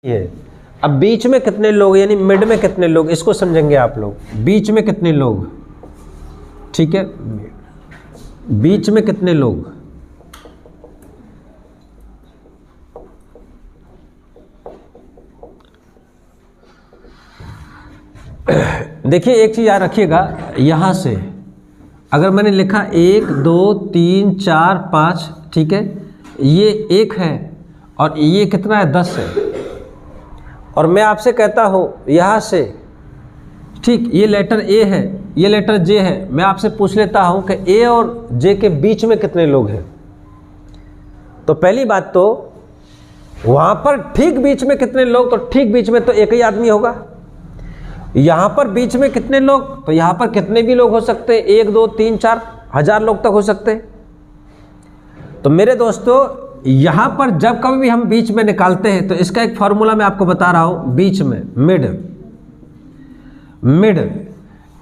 ये अब बीच में कितने लोग यानी मिड में कितने लोग, इसको समझेंगे आप लोग। बीच में कितने लोग, ठीक है, बीच में कितने लोग, देखिए एक चीज याद रखिएगा, यहां से अगर मैंने लिखा 1 2 3 4 5, ठीक है, ये 1 है और ये कितना है 10 है, और मैं आपसे कहता हूँ यहाँ से, ठीक, ये लेटर ए है, ये लेटर जे है, मैं आपसे पूछ लेता हूँ कि ए और जे के बीच में कितने लोग हैं। तो पहली बात तो वहाँ पर ठीक बीच में कितने लोग, तो ठीक बीच में तो एक ही आदमी होगा। यहाँ पर बीच में कितने लोग, तो यहाँ पर कितने भी लोग हो सकते हैं, 1 2 3 4 1000 लोग तक हो सकते हैं। तो मेरे दोस्तों यहाँ पर जब कभी भी हम बीच में निकालते हैं तो इसका एक फॉर्मूला मैं आपको बता रहा हूँ, बीच में मिड,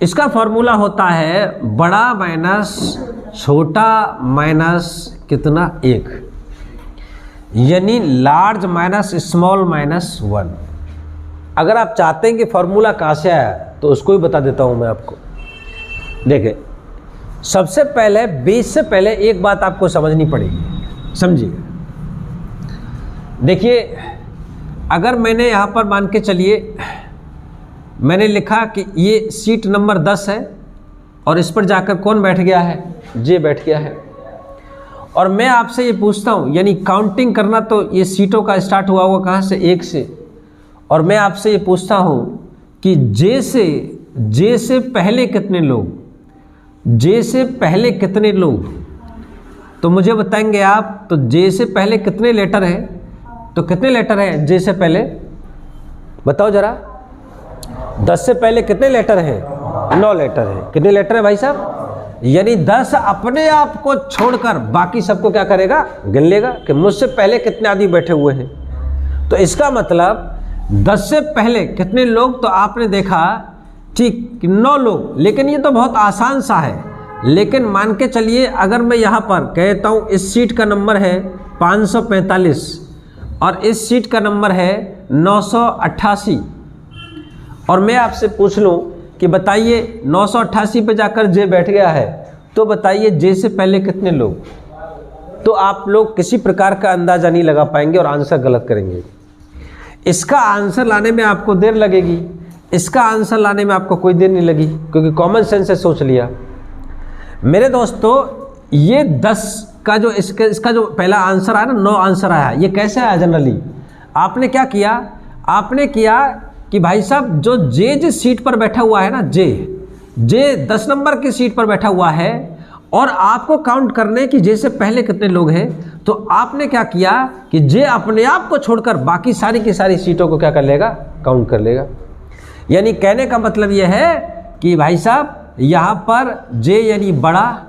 इसका फॉर्मूला होता है बड़ा माइनस छोटा माइनस कितना 1, यानी लार्ज माइनस स्मॉल माइनस 1। अगर आप चाहते हैं कि फॉर्मूला कहाँ से आया तो उसको ही बता देता हूँ मैं आपको। देखिए सबसे पहले बीच से पहले एक बात आपको समझनी पड़ेगी, समझिए। देखिए अगर मैंने यहाँ पर मान के चलिए मैंने लिखा कि ये सीट नंबर 10 है और इस पर जाकर कौन बैठ गया है, जे बैठ गया है, और मैं आपसे ये पूछता हूँ, यानी काउंटिंग करना तो ये सीटों का स्टार्ट हुआ हुआ कहाँ से, 1 से, और मैं आपसे ये पूछता हूँ कि जे से पहले कितने लोग, जे से पहले कितने लोग, तो मुझे बताएंगे आप। तो जे से पहले कितने लेटर हैं, तो कितने लेटर हैं जे से पहले, बताओ जरा। 10 से पहले कितने लेटर हैं, 9 लेटर हैं। कितने लेटर हैं भाई साहब, यानी 10 अपने आप को छोड़कर बाकी सबको क्या करेगा, गिन लेगा कि मुझसे पहले कितने आदमी बैठे हुए हैं। तो इसका मतलब 10 से पहले कितने लोग, तो आपने देखा ठीक 9 लोग। लेकिन ये तो बहुत आसान सा है, लेकिन मान के चलिए अगर मैं यहाँ पर कहता हूँ इस सीट का नंबर है 545 और इस सीट का नंबर है 988, और मैं आपसे पूछ लूँ कि बताइए 988 पे जाकर जे बैठ गया है, तो बताइए जे से पहले कितने लोग, तो आप लोग किसी प्रकार का अंदाज़ा नहीं लगा पाएंगे और आंसर गलत करेंगे। इसका आंसर लाने में आपको देर लगेगी, इसका आंसर लाने में आपको कोई देर नहीं लगी, क्योंकि कॉमन सेंस से सोच लिया। मेरे दोस्तों ये 10 का जो इसका जो पहला आंसर आया ना, 9 आंसर आया, ये कैसे आया जनरली, आपने क्या किया, आपने किया कि भाई साहब जो जे जिस सीट पर बैठा हुआ है ना, जे 10 नंबर की सीट पर बैठा हुआ है और आपको काउंट करने कि जे से पहले कितने लोग हैं, तो आपने क्या किया कि जे अपने आप को छोड़कर बाकी सारी की सारी सीटों को क्या कर लेगा, काउंट कर लेगा। यानी कहने का मतलब यह है कि भाई साहब यहाँ पर जे यानी बड़ा,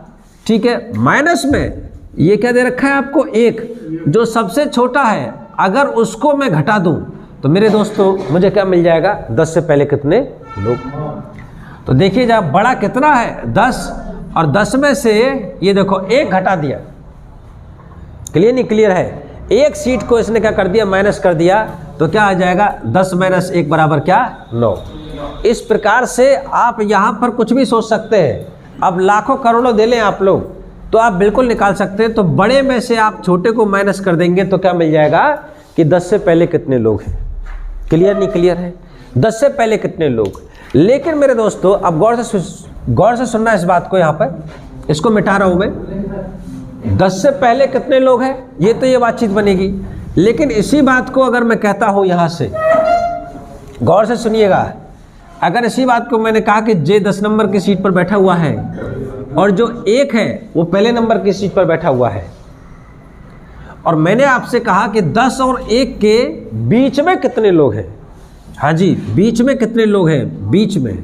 ठीक है, माइनस में ये क्या दे रखा है आपको 1, जो सबसे छोटा है अगर उसको मैं घटा दूं तो मेरे दोस्तों मुझे क्या मिल जाएगा, 10 से पहले कितने लोग। तो देखिए जब बड़ा कितना है 10, और 10 में से ये देखो 1 घटा दिया, क्लियर नहीं क्लियर है, एक सीट को इसने क्या कर दिया, माइनस कर दिया, तो क्या आ जाएगा 10 - 1 बराबर क्या, 9। इस प्रकार से आप यहाँ पर कुछ भी सोच सकते हैं। अब लाखों करोड़ों दे लें आप लोग तो आप बिल्कुल निकाल सकते हैं। तो बड़े में से आप छोटे को माइनस कर देंगे तो क्या मिल जाएगा कि 10 से पहले कितने लोग हैं। क्लियर नहीं क्लियर है, 10 से पहले कितने लोग। लेकिन मेरे दोस्तों अब गौर से सुनना इस बात को, यहाँ पर इसको मिटा रहा हूँ मैं। 10 से पहले कितने लोग हैं, ये तो ये बातचीत बनेगी, लेकिन इसी बात को अगर मैं कहता हूँ यहाँ से, गौर से सुनिएगा, अगर इसी बात को मैंने कहा कि जे 10 नंबर की सीट पर बैठा हुआ है और जो 1 है वो पहले नंबर की सीट पर बैठा हुआ है, और मैंने आपसे कहा कि 10 और 1 के बीच में कितने लोग हैं, हाँ जी, बीच में कितने लोग हैं, बीच में,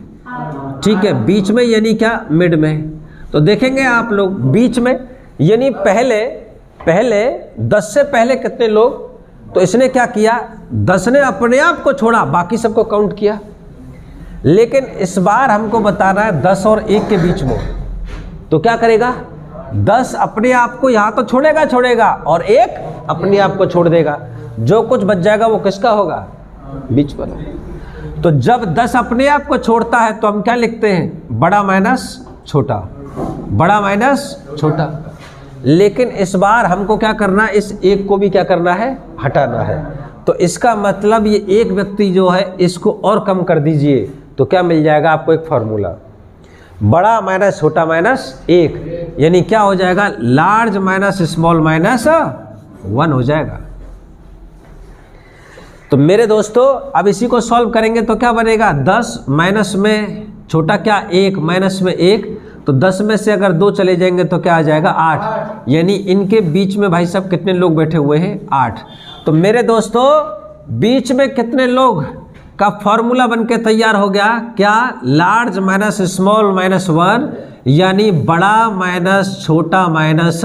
ठीक है, बीच में यानी क्या, मिड में। तो देखेंगे आप लोग बीच में यानी पहले 10 से पहले कितने लोग, तो इसने क्या किया, 10 ने अपने आप को छोड़ा, बाकी सबको काउंट किया। लेकिन इस बार हमको बताना है 10 और 1 के बीच में, तो क्या करेगा, 10 अपने आप को यहाँ तो छोड़ेगा और 1 अपने आप को छोड़ देगा, जो कुछ बच जाएगा वो किसका होगा, बीच वाला। तो जब 10 अपने आप को छोड़ता है तो हम क्या लिखते हैं, बड़ा माइनस छोटा, बड़ा माइनस छोटा। लेकिन इस बार हमको क्या करना है, इस एक को भी क्या करना है, हटाना है। तो इसका मतलब ये एक व्यक्ति जो है इसको और कम कर दीजिए तो क्या मिल जाएगा आपको, एक फॉर्मूला, बड़ा माइनस छोटा माइनस 1, यानी क्या हो जाएगा, लार्ज माइनस स्मॉल माइनस 1 हो जाएगा। तो मेरे दोस्तों अब इसी को सॉल्व करेंगे तो क्या बनेगा, 10 माइनस में छोटा क्या 1, माइनस में 1, तो 10 में से अगर 2 चले जाएंगे तो क्या आ जाएगा 8, यानी इनके बीच में भाई साहब कितने लोग बैठे हुए हैं, 8। तो मेरे दोस्तों बीच में कितने लोग का फॉर्मूला बनके तैयार हो गया, क्या, लार्ज माइनस स्मॉल माइनस 1, यानी बड़ा माइनस छोटा माइनस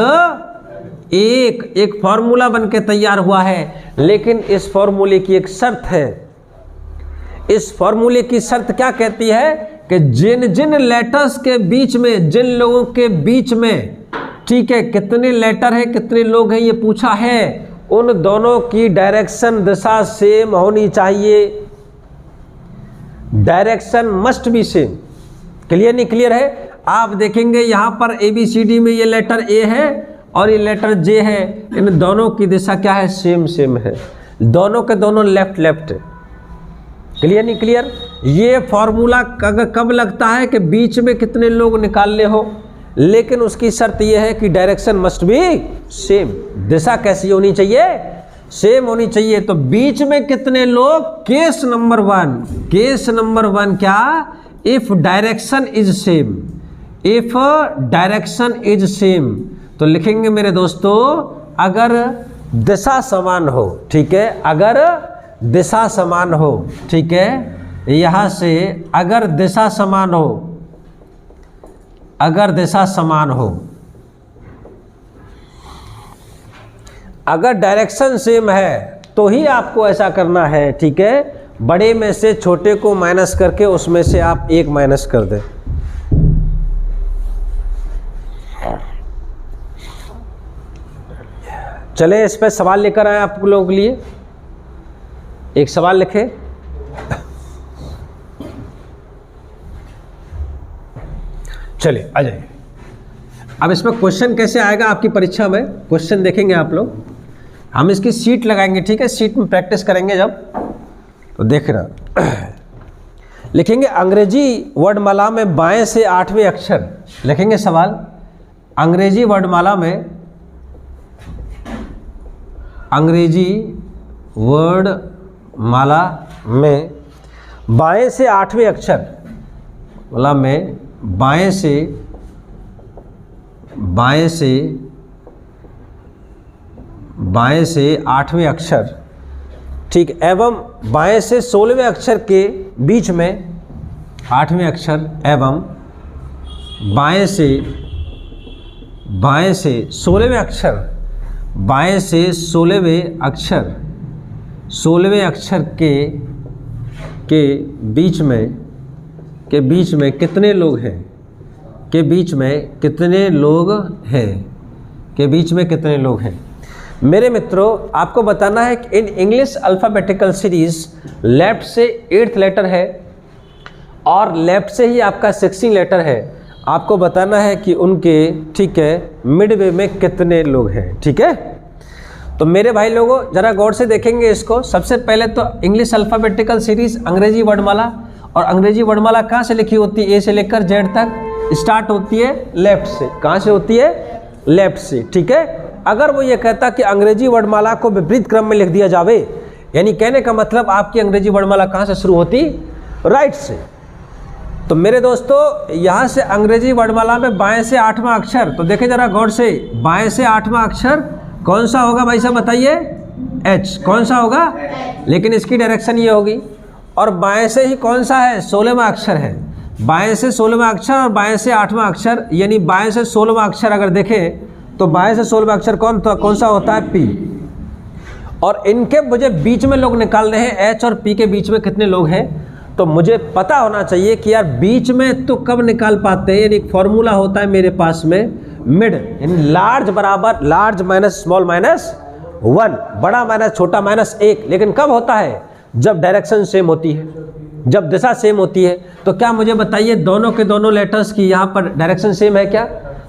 1, एक फॉर्मूला बनके तैयार हुआ है। लेकिन इस फॉर्मूले की एक शर्त है, इस फॉर्मूले की शर्त क्या कहती है कि जिन जिन लेटर्स के बीच में, जिन लोगों के बीच में, ठीक है, कितने लेटर है कितने लोग हैं ये पूछा है, उन दोनों की डायरेक्शन दिशा सेम होनी चाहिए, direction must be same. Clear नहीं क्लियर है? आप देखेंगे यहाँ पर ABCD में ये लेटर A है और ये लेटर J है, इन दोनों की दिशा क्या है, सेम सेम है, दोनों के दोनों लेफ्ट लेफ्ट है। क्लियर नहीं क्लियर? ये फॉर्मूला कब लगता है कि बीच में कितने लोग निकालने हो, लेकिन उसकी शर्त यह है कि डायरेक्शन मस्ट बी सेम, दिशा कैसी होनी चाहिए, सेम होनी चाहिए। तो बीच में कितने लोग, केस नंबर 1, केस नंबर 1 क्या, if direction is same, if direction is same, तो लिखेंगे मेरे दोस्तों अगर दिशा समान हो, ठीक है, अगर दिशा समान हो, ठीक है, यहाँ से अगर दिशा समान हो, अगर दिशा समान हो, अगर डायरेक्शन सेम है तो ही आपको ऐसा करना है, ठीक है, बड़े में से छोटे को माइनस करके उसमें से आप 1 माइनस कर दें। चले इस पे सवाल लेकर आए आप लोगों के लिए, एक सवाल लिखे। चलिए आ जाइए। अब इसमें क्वेश्चन कैसे आएगा आपकी परीक्षा में, क्वेश्चन देखेंगे आप लोग, हम इसकी सीट लगाएंगे, ठीक है, सीट में प्रैक्टिस करेंगे जब, तो देखना। लिखेंगे अंग्रेजी वर्णमाला में बाएं से 8वें अक्षर, लिखेंगे सवाल, अंग्रेजी वर्णमाला में, अंग्रेजी वर्णमाला में बाएं से 8वें अक्षर, माला में बाएं से 8वें अक्षर, ठीक, एवं बाएं से 16वें अक्षर के बीच में, 8वें अक्षर एवं बाएं से 16वें अक्षर, बाएं से 16वें अक्षर, 16वें अक्षर के बीच में कितने लोग हैं, के बीच में कितने लोग हैं, के बीच में कितने लोग हैं। मेरे मित्रों आपको बताना है कि in English alphabetical series left से 8th लेटर है और लेफ्ट से ही आपका 16 लेटर है। आपको बताना है कि उनके, ठीक है, मिडवे में कितने लोग हैं, ठीक है। तो मेरे भाई लोगों जरा गौर से देखेंगे इसको। सबसे पहले तो इंग्लिश अल्फ़ाबेटिकल सीरीज अंग्रेजी वर्णमाला, और अंग्रेजी वर्णमाला कहाँ से लिखी होती है, ए से लेकर जेड तक स्टार्ट होती है लेफ्ट से। कहाँ से होती है, लेफ्ट से, ठीक है। अगर वो ये कहता कि अंग्रेजी वर्णमाला को विपरीत क्रम में लिख दिया जावे, यानी कहने का मतलब आपकी अंग्रेजी वर्णमाला कहाँ से शुरू होती, राइट से। तो मेरे दोस्तों यहाँ से अंग्रेजी वर्णमाला में बाएं से 8वां अक्षर, तो देखें जरा गौर से, बाएं से 8वां अक्षर कौन सा होगा भाई साहब बताइए, एच, कौन सा होगा, लेकिन इसकी डायरेक्शन ये होगी। और बाएं से ही कौन सा है, 16वां अक्षर है, बाएं से 16वां अक्षर और बाएं से 8वां अक्षर, यानी बाएं से 16वां अक्षर अगर देखें तो बाएं से 16वां अक्षर कौन सा होता है, पी। और इनके मुझे बीच में लोग निकालने हैं, एच और पी के बीच में कितने लोग हैं। तो मुझे पता होना चाहिए कि यार बीच में तो कब निकाल पाते हैं, यानी एक फॉर्मूला होता है मेरे पास में, मिड, यानी लार्ज बराबर लार्ज माइनस स्मॉल माइनस 1, बड़ा माइनस छोटा माइनस 1, लेकिन कब होता है? जब डायरेक्शन सेम होती है, जब दिशा सेम होती है। तो क्या मुझे बताइए दोनों के दोनों लेटर्स की यहाँ पर डायरेक्शन सेम है क्या?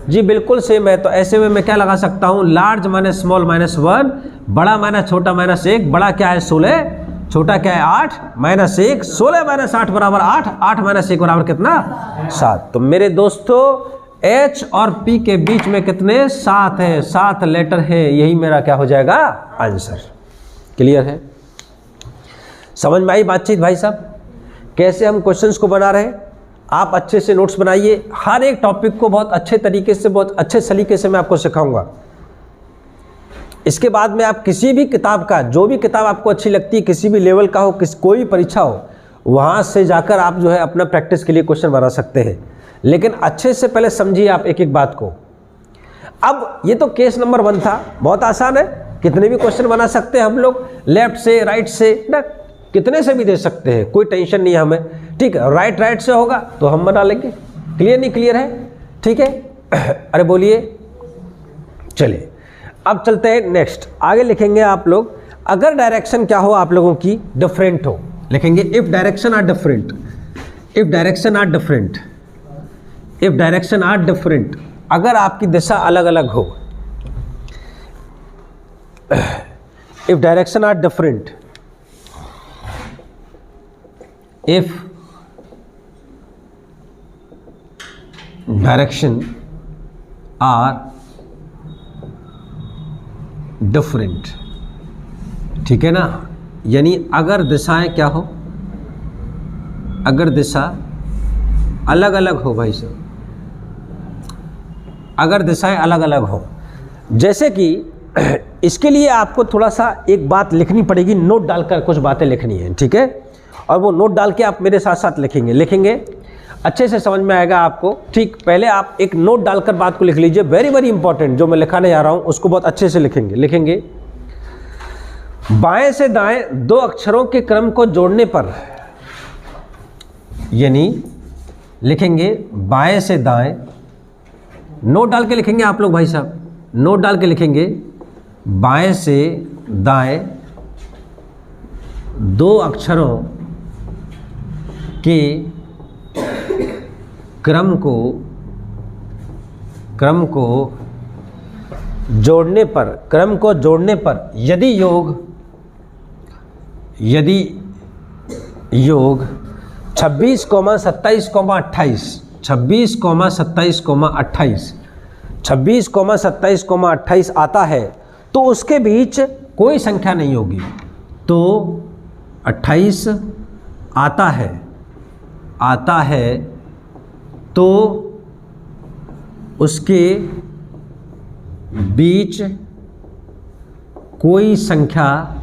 जी बिल्कुल सेम है। तो ऐसे में मैं क्या लगा सकता हूँ? लार्ज माइनस स्मॉल माइनस 1, बड़ा माइनस छोटा माइनस 1, बड़ा क्या है 16, छोटा क्या है 8, माइनस 1, 16 माइनस 8 बराबर 8, 8 माइनस 1 बराबर कितना? 7। तो मेरे दोस्तों H और P के बीच में कितने? 7 है, 7 लेटर है। यही मेरा क्या हो जाएगा? आंसर। क्लियर है? समझ में आई बातचीत भाई साहब? कैसे हम क्वेश्चंस को बना रहे हैं? आप अच्छे से नोट्स बनाइए। हर एक टॉपिक को बहुत अच्छे तरीके से, बहुत अच्छे सलीके से मैं आपको सिखाऊंगा। इसके बाद में आप किसी भी किताब का, जो भी किताब आपको अच्छी लगती है, किसी भी लेवल का हो, कोई भी परीक्षा हो, वहाँ से जाकर आप जो है अपना प्रैक्टिस के लिए क्वेश्चन बना सकते हैं। लेकिन अच्छे से पहले समझिए आप एक एक बात को। अब ये तो केस नंबर 1 था, बहुत आसान है, कितने भी क्वेश्चन बना सकते हैं हम लोग, लेफ्ट से राइट से ना, कितने से भी दे सकते हैं, कोई टेंशन नहीं है हमें। ठीक है, राइट से होगा तो हम बना लेंगे। क्लियर नहीं क्लियर है? ठीक है, अरे बोलिए। चलिए अब चलते हैं नेक्स्ट। आगे लिखेंगे आप लोग, अगर डायरेक्शन क्या हो आप लोगों की डिफरेंट हो, लिखेंगे if direction are different, if direction are different, if direction are different, अगर आपकी दिशा अलग अलग हो, if direction are different, if direction are different, ठीक है ना, यानी अगर दिशाएं क्या हो, अगर दिशा अलग अलग हो भाई साहब, अगर दिशाएं अलग अलग हो, जैसे कि इसके लिए आपको थोड़ा सा एक बात लिखनी पड़ेगी, नोट डालकर कुछ बातें लिखनी है, ठीक है, और वो नोट डाल के आप मेरे साथ साथ लिखेंगे, अच्छे से समझ में आएगा आपको। ठीक, पहले आप एक नोट डालकर बात को लिख लीजिए, वेरी वेरी इंपॉर्टेंट, जो मैं लिखाने जा रहा हूँ उसको बहुत अच्छे से लिखेंगे। बाएं से दाएं दो अक्षरों के क्रम को जोड़ने पर, यानी लिखेंगे बाएं से दाएं, नोट डाल के लिखेंगे आप लोग भाई साहब, नोट डाल के लिखेंगे, बाएं से दाएं दो अक्षरों के क्रम को जोड़ने पर यदि योग 26, 27, 28, 26, 27, 28, 26, 27, 28 आता है तो उसके बीच कोई संख्या नहीं होगी। तो 28 आता है तो उसके बीच कोई संख्या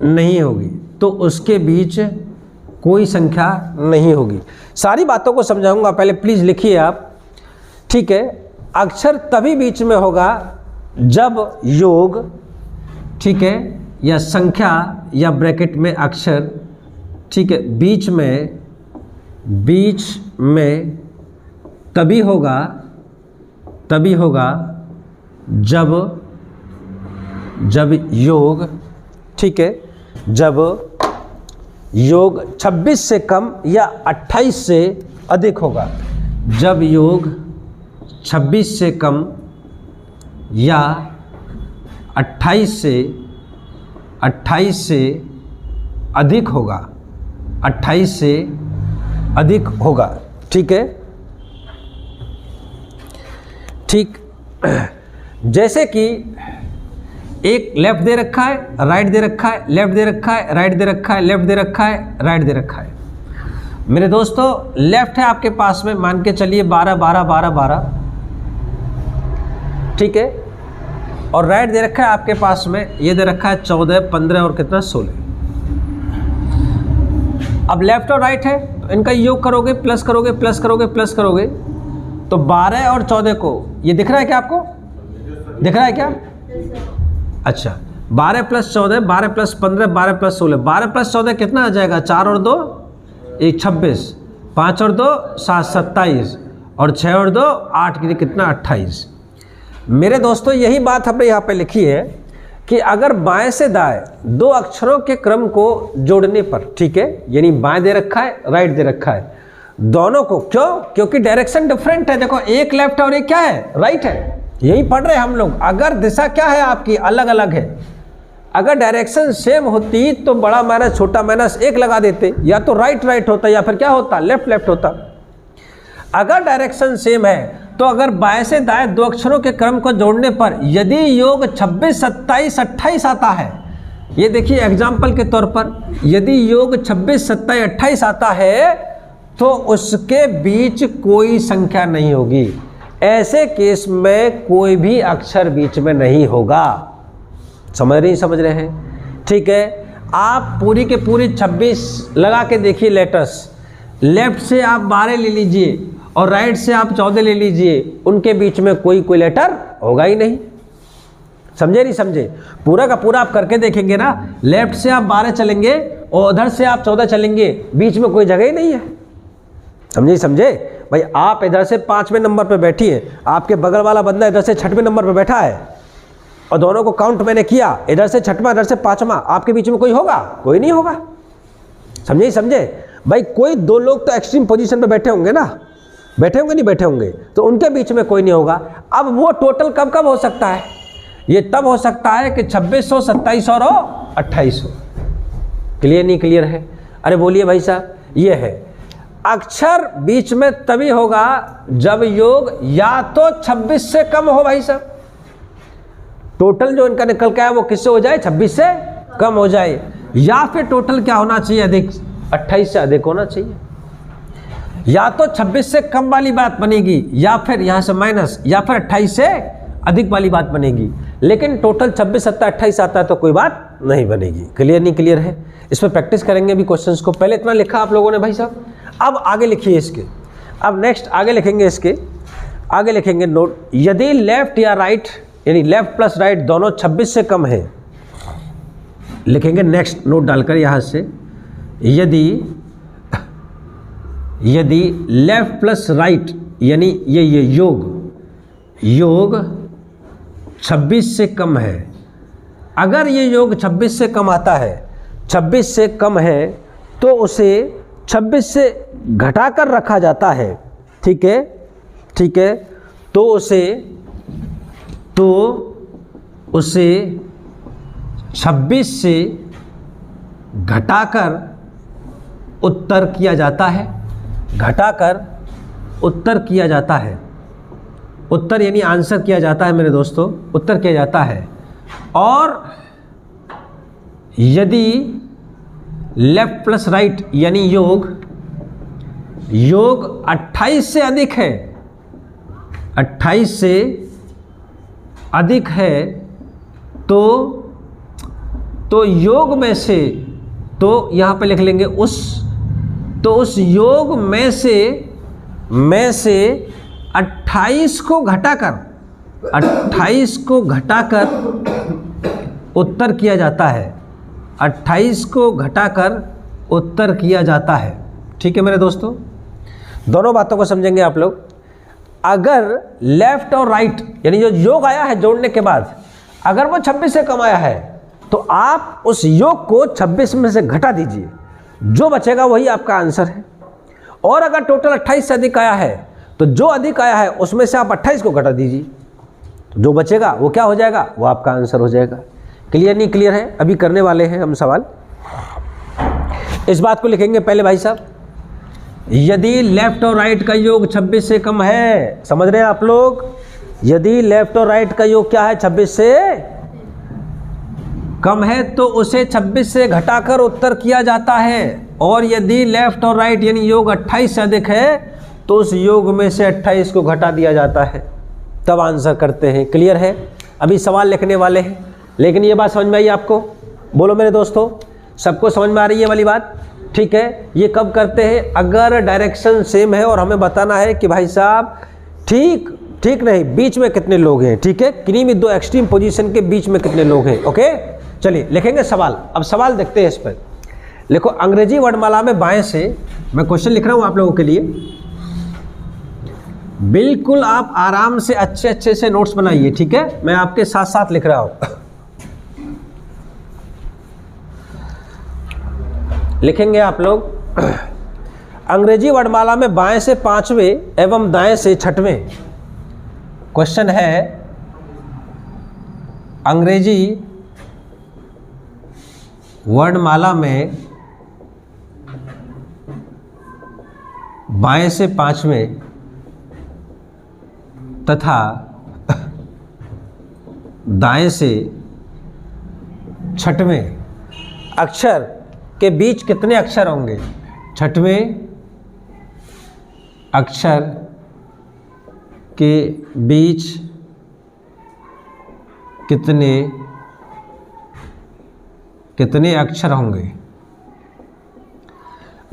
नहीं होगी, तो उसके बीच कोई संख्या नहीं होगी। सारी बातों को समझाऊंगा, पहले प्लीज़ लिखिए आप, ठीक है। अक्षर तभी बीच में होगा जब योग, ठीक है, या संख्या या ब्रैकेट में अक्षर, ठीक है, बीच में तभी होगा जब योग, ठीक है, जब योग 26 से कम या 28 से अधिक होगा, जब योग 26 से कम या 28 से अधिक होगा, 28 से अधिक होगा, ठीक है। ठीक, जैसे कि एक लेफ्ट दे रखा है, राइट दे रखा है, लेफ्ट दे रखा है, राइट दे रखा है, लेफ्ट दे रखा है, राइट दे रखा है। मेरे दोस्तों लेफ्ट है आपके पास में, मान के चलिए 12 12 12 12, ठीक है, और राइट दे रखा है आपके पास में, ये दे रखा है 14 15 और कितना 16। अब लेफ्ट और राइट है तो इनका योग करोगे, प्लस करोगे, प्लस करोगे, प्लस करोगे, तो 12 और 14 को, ये दिख रहा है क्या आपको, दिख रहा है क्या? अच्छा, 12 प्लस 14, 12 प्लस 15, 12 प्लस 16, 12 प्लस 14 कितना आ जाएगा? 4 और 2 1 26, 5 और 2 7 27, और 6 और 2 8 कितना 28। मेरे दोस्तों यही बात हमने यहाँ पे लिखी है, कि अगर बाएं से दाएं दो अक्षरों के क्रम को जोड़ने पर, ठीक है, यानी बाएं दे रखा है, राइट दे रखा है, दोनों को, क्यों? क्योंकि डायरेक्शन डिफरेंट है। देखो एक लेफ्ट है और एक क्या है, राइट है, यही पढ़ रहे हैं हम लोग। अगर दिशा क्या है आपकी, अलग अलग है, अगर डायरेक्शन सेम होती तो बड़ा माइनस छोटा माइनस एक लगा देते, या तो राइट राइट होता या फिर क्या होता, लेफ्ट लेफ्ट होता। अगर डायरेक्शन सेम है तो अगर बाएं से दाएं दो अक्षरों के क्रम को जोड़ने पर यदि योग 26, 27, 28 आता है, ये देखिए एग्जाम्पल के तौर पर, यदि योग 26, 27, 28 आता है तो उसके बीच कोई संख्या नहीं होगी। ऐसे केस में कोई भी अक्षर बीच में नहीं होगा। समझ रहे हैं? ठीक है, आप पूरी के पूरी 26 लगा के देखिए लेटर्स, लेफ्ट से आप 12 ले लीजिए और राइट से आप 14 ले लीजिए, उनके बीच में कोई लेटर होगा ही नहीं। समझे नहीं समझे? पूरा का पूरा आप करके देखेंगे ना, लेफ्ट से आप 12 चलेंगे और उधर से आप 14 चलेंगे, बीच में कोई जगह ही नहीं है। समझे भाई? आप इधर से 5वें नंबर पे बैठी है, आपके बगल वाला बंदा इधर से 6वें नंबर पे बैठा है और दोनों को काउंट मैंने किया, इधर से 6वां इधर से 5वां, आपके बीच में कोई होगा? कोई नहीं होगा। समझे भाई? कोई दो लोग तो एक्सट्रीम पोजीशन पे बैठे होंगे ना, बैठे होंगे नहीं बैठे होंगे, तो उनके बीच में कोई नहीं होगा। अब वो टोटल कब कब हो सकता है? ये तब हो सकता है कि 2600, 2700 और 2800। क्लियर नहीं क्लियर है? अरे बोलिए भाई साहब। ये है अक्षर बीच में तभी होगा जब योग या तो 26 से कम हो भाई साहब, टोटल जो इनका निकल के आया वो किससे हो जाए, 26 से कम हो जाए, या फिर टोटल क्या होना चाहिए, अधिक, 28 से अधिक होना चाहिए। या तो 26 से कम वाली बात बनेगी, या फिर यहाँ से माइनस, या फिर 28 से अधिक वाली बात बनेगी। लेकिन टोटल 26, 27, 28 आता है तो कोई बात नहीं बनेगी। क्लियर नहीं क्लियर है? इस पर प्रैक्टिस करेंगे भी क्वेश्चंस को। पहले इतना लिखा आप लोगों ने भाई साहब, अब आगे लिखिए इसके। अब नेक्स्ट आगे लिखेंगे, इसके आगे लिखेंगे नोट, यदि लेफ्ट या राइट यानी लेफ्ट प्लस राइट दोनों 26 से कम है, लिखेंगे नेक्स्ट नोट डालकर यहाँ से, यदि लेफ्ट प्लस राइट यानी ये योग 26 से कम है, अगर ये योग 26 से कम आता है, 26 से कम है तो उसे 26 से घटाकर रखा जाता है। ठीक है, तो उसे 26 से घटाकर उत्तर किया जाता है, उत्तर यानी आंसर किया जाता है मेरे दोस्तों, उत्तर किया जाता है। और यदि लेफ्ट प्लस राइट यानी योग 28 से अधिक है, 28 से अधिक है तो योग में से, तो यहाँ पे लिख लेंगे उस योग में से 28 को घटाकर उत्तर किया जाता है, 28 को घटाकर उत्तर किया जाता है। ठीक है मेरे दोस्तों, दोनों बातों को समझेंगे आप लोग। अगर लेफ्ट और राइट यानी जो योग आया है जोड़ने के बाद, अगर वो 26 से कम आया है तो आप उस योग को 26 में से घटा दीजिए, जो बचेगा वही आपका आंसर है। और अगर टोटल 28 से अधिक आया है तो जो अधिक आया है उसमें से आप 28 को घटा दीजिए, तो जो बचेगा वो क्या हो जाएगा, वो आपका आंसर हो जाएगा। क्लियर नहीं क्लियर है? अभी करने वाले हैं हम सवाल। इस बात को लिखेंगे पहले भाई साहब, यदि लेफ्ट और राइट का योग 26 से कम है, समझ रहे हैं आप लोग? यदि लेफ्ट और राइट का योग क्या है, 26 से कम है तो उसे 26 से घटाकर उत्तर किया जाता है। और यदि लेफ्ट और राइट यानी योग 28 से अधिक है तो उस योग में से 28 को घटा दिया जाता है, तब आंसर करते हैं। क्लियर है? अभी सवाल लिखने वाले हैं, लेकिन ये बात समझ में आई आपको? बोलो मेरे दोस्तों, सबको समझ में आ रही है वाली बात? ठीक है, ये कब करते हैं? अगर डायरेक्शन सेम है और हमें बताना है कि भाई साहब ठीक नहीं, बीच में कितने लोग हैं। ठीक है, किन्हीं भी दो एक्सट्रीम पोजीशन के बीच में कितने लोग हैं। ओके, चलिए लिखेंगे सवाल। अब सवाल देखते हैं इस पर। लिखो, अंग्रेजी वर्णमाला में बाएं से, मैं क्वेश्चन लिख रहा हूं आप लोगों के लिए, बिल्कुल आप आराम से अच्छे से नोट्स बनाइए। ठीक है, मैं आपके साथ साथ लिख रहा हूं। लिखेंगे आप लोग अंग्रेजी वर्णमाला में बाएं से 5वें एवं दाएं से 6वें। क्वेश्चन है अंग्रेजी वर्णमाला में बाएं से 5वें तथा दाएं से 6वें अक्षर के बीच कितने अक्षर होंगे? 6वें अक्षर के बीच कितने अक्षर होंगे?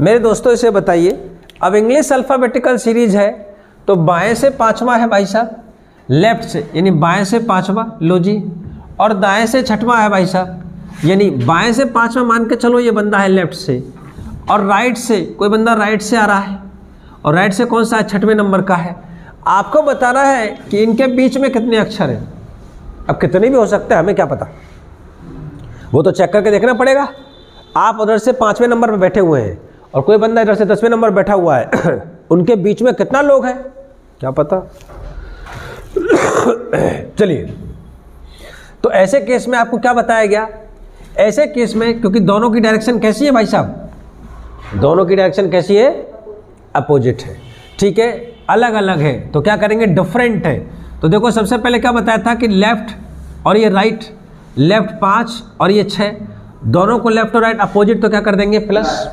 मेरे दोस्तों इसे बताइए। अब इंग्लिश अल्फ़ाबेटिकल सीरीज है तो बाएं से 5वां है भाई साहब, लेफ्ट से यानी बाएं से 5वां लो जी, और दाएं से 6वां है भाई साहब, यानी बाएं से 5वां मान के चलो ये बंदा है लेफ्ट से, और राइट से कोई बंदा राइट से आ रहा है, और राइट से कौन सा है? 6वें नंबर का है। आपको बताना है कि इनके बीच में कितने अक्षर हैं। अब कितने भी हो सकते हैं, हमें क्या पता, वो तो चेक करके देखना पड़ेगा। आप उधर से 5वें नंबर पर बैठे हुए हैं और कोई बंदा इधर से 10वें नंबर बैठा हुआ है उनके बीच में कितना लोग हैं क्या पता। चलिए, तो ऐसे केस में आपको क्या बताया गया? ऐसे केस में क्योंकि दोनों की डायरेक्शन कैसी है भाई साहब? दोनों की डायरेक्शन कैसी है? अपोजिट है, ठीक है, अलग अलग है। तो क्या करेंगे? डिफरेंट है। तो देखो सबसे पहले क्या बताया था कि लेफ्ट और ये राइट, लेफ्ट 5 और ये 6, दोनों को लेफ्ट और राइट अपोजिट, तो क्या कर देंगे? प्लस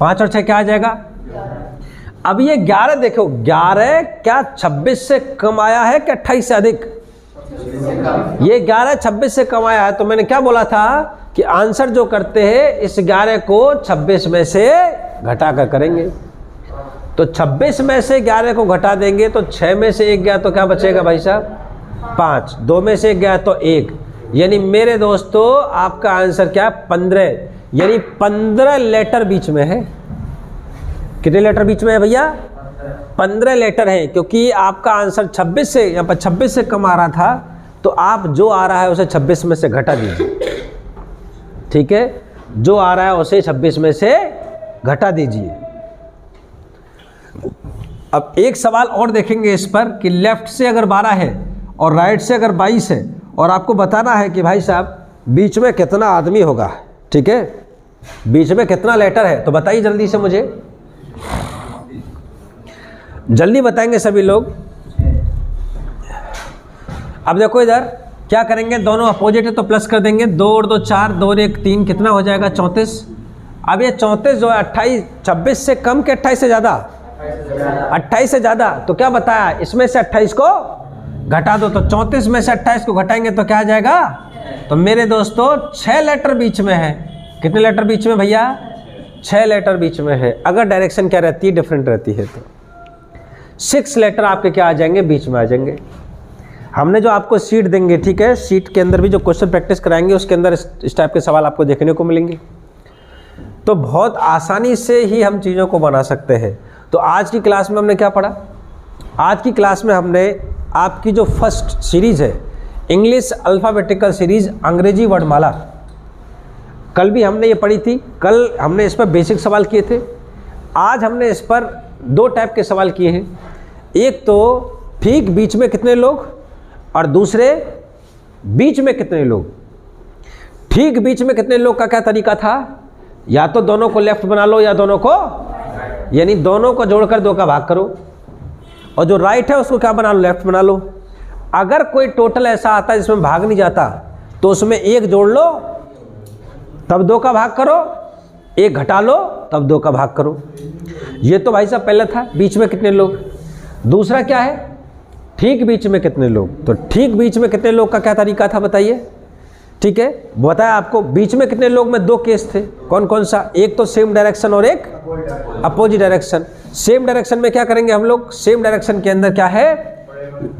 5 और 6 क्या आ जाएगा? अब ये 11 देखो, 11 क्या 26 से कम आया है क्या 28 से अधिक? ये 11 26 से कम आया है। तो मैंने क्या बोला था कि आंसर जो करते हैं इस 11 को 26 में से घटा कर करेंगे। तो 26 में से 11 को घटा देंगे तो 6 में से 1 गया तो क्या बचेगा भाई साहब? 5। 2 में से 1 गया तो 1, यानी मेरे दोस्तों आपका आंसर क्या? 15, यानी 15 लेटर बीच में है। कितने लेटर बीच में है भैया? 15 लेटर है, क्योंकि आपका आंसर 26 से, यहाँ पर 26 से कम आ रहा था, तो आप जो आ रहा है उसे 26 में से घटा दीजिए, ठीक है? जो आ रहा है उसे 26 में से घटा दीजिए। अब एक सवाल और देखेंगे इस पर कि लेफ्ट से अगर 12 है और राइट से अगर 22 है, और आपको बताना है कि भाई साहब बीच में कितना आदमी होगा, ठीक है? बीच में कितना लेटर है, तो बताइए जल्दी से मुझे, जल्दी बताएंगे सभी लोग। अब देखो इधर क्या करेंगे, दोनों अपोजिट है तो प्लस कर देंगे, 2 और 2 4, 2 और 1 3, कितना हो जाएगा? 34। अब ये 34 जो है 28, 26 से कम के 28 से ज़्यादा? 28 से ज़्यादा। तो क्या बताया, इसमें से 28 को घटा दो, तो 34 में से 28 को घटाएंगे तो क्या आ जाएगा? तो मेरे दोस्तों 6 लेटर बीच में है। कितने लेटर बीच में भैया? 6 लेटर बीच में है। अगर डायरेक्शन क्या रहती है? डिफरेंट रहती है, तो 6 लेटर आपके क्या आ जाएंगे? बीच में आ जाएंगे। हमने जो आपको सीट देंगे, ठीक है, सीट के अंदर भी जो क्वेश्चन प्रैक्टिस कराएंगे उसके अंदर इस टाइप के सवाल आपको देखने को मिलेंगे। तो बहुत आसानी से ही हम चीज़ों को बना सकते हैं। तो आज की क्लास में हमने क्या पढ़ा? आज की क्लास में हमने आपकी जो फर्स्ट सीरीज़ है इंग्लिश अल्फ़ाबेटिकल सीरीज़ अंग्रेजी वर्णमाला, कल भी हमने ये पढ़ी थी। कल हमने इस पर बेसिक सवाल किए थे। आज हमने इस पर 2 टाइप के सवाल किए हैं। एक तो ठीक बीच में कितने लोग, और दूसरे बीच में कितने लोग। ठीक बीच में कितने लोग का क्या तरीका था? या तो दोनों को लेफ्ट बना लो या दोनों को, यानी दोनों को जोड़कर 2 का भाग करो, और जो राइट है उसको क्या बना लो? लेफ्ट बना लो। अगर कोई टोटल ऐसा आता है जिसमें भाग नहीं जाता तो उसमें 1 जोड़ लो तब 2 का भाग करो, 1 घटा लो तब 2 का भाग करो। ये तो भाई साहब पहले था बीच में कितने लोग। दूसरा क्या है? ठीक बीच में कितने लोग। तो ठीक बीच में कितने लोग का क्या तरीका था बताइए? ठीक है, बताया आपको। बीच में कितने लोग में 2 केस थे, कौन कौन सा? एक तो सेम डायरेक्शन और एक अपोजिट डायरेक्शन। सेम डायरेक्शन में क्या करेंगे हम लोग? सेम डायरेक्शन के अंदर क्या है?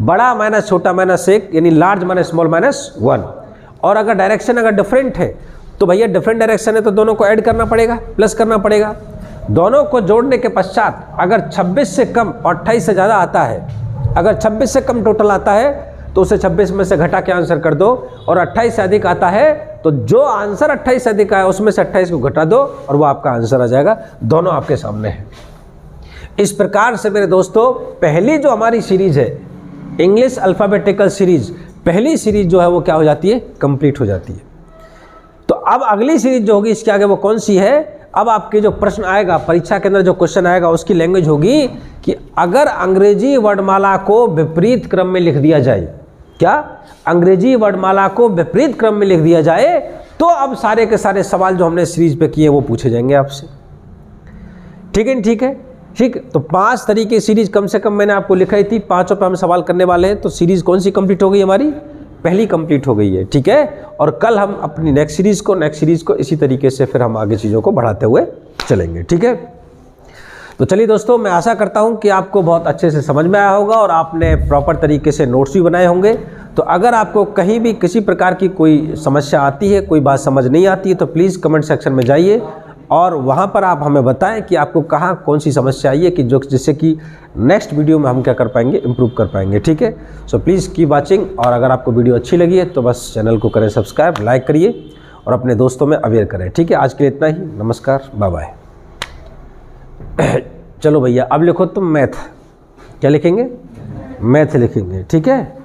बड़ा माइनस छोटा माइनस 1, यानी लार्ज माइनस स्मॉल माइनस 1। और अगर डायरेक्शन अगर डिफरेंट है तो भैया डिफरेंट डायरेक्शन है तो दोनों को ऐड करना पड़ेगा, प्लस करना पड़ेगा। दोनों को जोड़ने के पश्चात अगर 26 से कम और 28 से ज़्यादा आता है, अगर 26 से कम टोटल आता है तो उसे 26 में से घटा के आंसर कर दो, और 28 से अधिक आता है तो तो जो आंसर 28 से अधिक आया उसमें से 28 को घटा दो और वो आपका आंसर आ जाएगा। दोनों आपके सामने है। इस प्रकार से मेरे दोस्तों पहली जो हमारी सीरीज है इंग्लिश अल्फ़ाबेटिकल सीरीज, पहली सीरीज जो है वो क्या हो जाती है, कंप्लीट हो जाती है। तो अब अगली सीरीज जो होगी इसके आगे वो कौन सी है, अब आपके जो प्रश्न आएगा परीक्षा के अंदर जो क्वेश्चन आएगा उसकी लैंग्वेज होगी कि अगर अंग्रेजी वर्णमाला को विपरीत क्रम में लिख दिया जाए, क्या अंग्रेजी वर्णमाला को विपरीत क्रम में लिख दिया जाए तो अब सारे के सारे सवाल जो हमने सीरीज पे किए वो पूछे जाएंगे आपसे। ठीक है, ठीक है, ठीक। तो 5 तरीके सीरीज कम से कम मैंने आपको लिखाई थी, 5 पे हम सवाल करने वाले हैं। तो सीरीज कौन सी कंप्लीट हो गई हमारी, पहली कंप्लीट हो गई है। ठीक है, और कल हम अपनी नेक्स्ट सीरीज को इसी तरीके से फिर हम आगे चीज़ों को बढ़ाते हुए चलेंगे। ठीक है, तो चलिए दोस्तों, मैं आशा करता हूं कि आपको बहुत अच्छे से समझ में आया होगा और आपने प्रॉपर तरीके से नोट्स भी बनाए होंगे। तो अगर आपको कहीं भी किसी प्रकार की कोई समस्या आती है, कोई बात समझ नहीं आती है, तो प्लीज़ कमेंट सेक्शन में जाइए और वहाँ पर आप हमें बताएं कि आपको कहाँ कौन सी समस्या आई है कि जिससे कि नेक्स्ट वीडियो में हम क्या कर पाएंगे, इम्प्रूव कर पाएंगे। ठीक है, सो प्लीज़ कीप वाचिंग। और अगर आपको वीडियो अच्छी लगी है तो बस चैनल को करें सब्सक्राइब, लाइक करिए और अपने दोस्तों में अवेयर करें। ठीक है, आज के लिए इतना ही। नमस्कार, बाय बाय। चलो भैया अब लिखो तुम मैथ। क्या लिखेंगे, मैथ लिखेंगे। ठीक है।